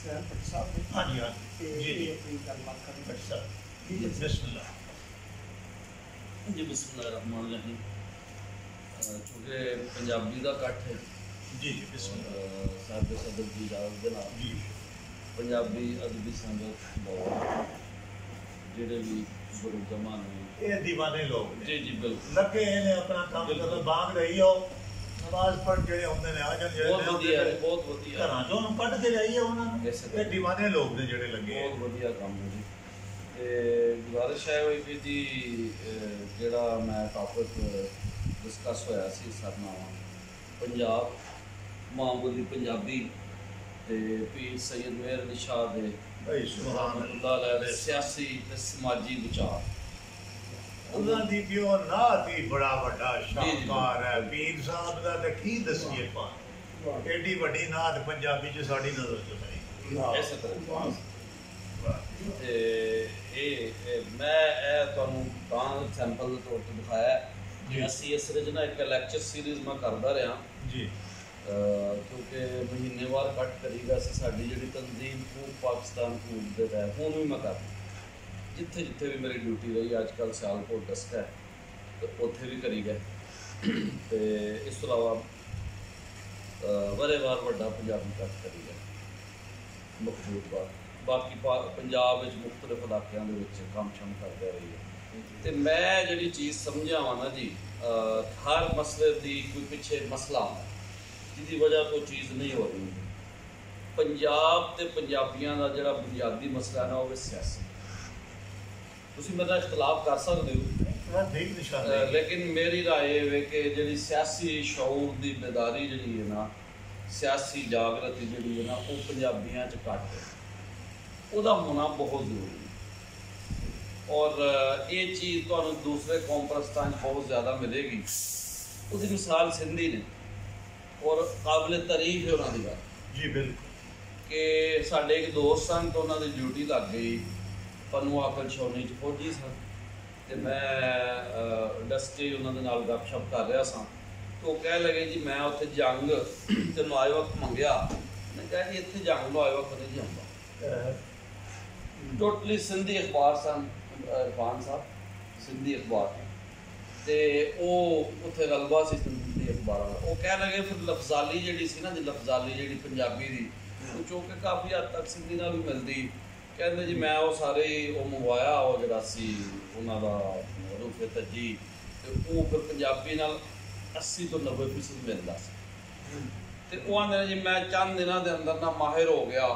हाँ जी हाँ जी जी भट्ट साहब बिस्मिल्लाह जी बिस्मिल्लाहिर्रहमानिर्रहीम। चूँकि पंजाबी का कट है जी जी बिस्मिल्लाह साहब सदर की इजाजत के नाल जी पंजाबी अदबी संगत लाहौर जेडे भी गुरु जमा ने ये दीवाने लोग ने जी जी बिल्कुल लगे इन्हें अपना काम कर बांग रही हो नमाज पढ़ के आउंदे ने आ जान बहुत वधिया है बहुत वधिया घरां चों कट के जाइए उन्होंने ये दीवाने लोग ने जेडे लगे बहुत वधिया काम है जी। ते गुजारिश है हुई कि जी जेड़ा मैं टॉपिक डिस्कस होया सी सर नाल पंजाब मां बोली पंजाबी ते पीर सैयद मेहर अली शाह दे भाई सुभान अल्लाह सियासी ते समाजी विचार उन्होंने दी पियो ना थी बड़ा बड़ा शाहकार है पीर साहब दा ते की दसिए पा एडी बड़ी नात पंजाबी च साडी नजर च नहीं ऐसे तरह ते ए मैं ए तुहानू तां सैंपल दे तौर ते दिखाया ਅਸੀਂ ਇਸ ਵਿੱਚ ਨਾ ਇੱਕ ਲੈਕਚਰ ਸੀਰੀਜ਼ ਮੈਂ ਕਰਦਾ ਰਿਹਾ जी क्योंकि महीनेवार कट करीगा सी साडी जिहड़ी तंजीम खूब पाकिस्तान खूब दे तहत हुण भी मैं कर जिथे जिथे भी मेरी ड्यूटी रही अजकल सियालकोट डस्क है तो उत्थे भी करी गए तो इस तो अलावा वरेवार वड्डा पंजाबी कट करी गए मखजूद बाकी पंजाब विच मुख्तलिफ इलाकों के काम शम करते रही है। तो मैं जी चीज़ समझा वा ना जी हर मसले की कोई पिछे मसला होंदा जिसकी वजह तो चीज़ नहीं हो रही। पंजाब ते पंजाबियों का जोड़ा बुनियादी मसला ना वो सियासी तुसीं मेरे नाल इख्तलाफ कर सकते हो लेकिन मेरी राय है कि जी सियासी शऊर की बेदारी जी है ना सियासी जागृति जी है ना वो पंजाबियों च घट है वह होना बहुत जरूरी है। और ये चीज़ तो दूसरे कौम परस्तान बहुत ज़्यादा मिलेगी उसकी मिसाल सिंधी ने और काबिल तारीफ है उन्होंने गल जी बिल्कुल कि साढ़े एक दोस्त सन तो उन्होंने ड्यूटी लग गई पन्नू आकल छौनी च फौजी सन तो मैं इंडस्ट्री उन्होंने नाल गपशप कर रहा सा तो कह लगे जी मैं उत्थे जंग तेन आए वक्त मंगया मैं कहा जी इतने जंग लो आए वक्त नहीं जी आऊँगा टोटली सिंधी अखबार सन इरफान साहब सिंधी अखबार तो वो उत्थे गलबा सी सिंधी अखबार का वो कह लगे फिर लफजाली जी सी ना जी लफजाली जी पंजाबी की चूँकि काफ़ी हद तक सिंधी नाल भी मिलती कहते जी मैं वो सारे वो मंगवाया वो जरा सी उन्हों का रूफे तजी तो वो फिर पंजाबी नाल 80 तो 90% मिलता तो वो आंदे जी मैं चंद दिनों के अंदर ना माहिर हो गया।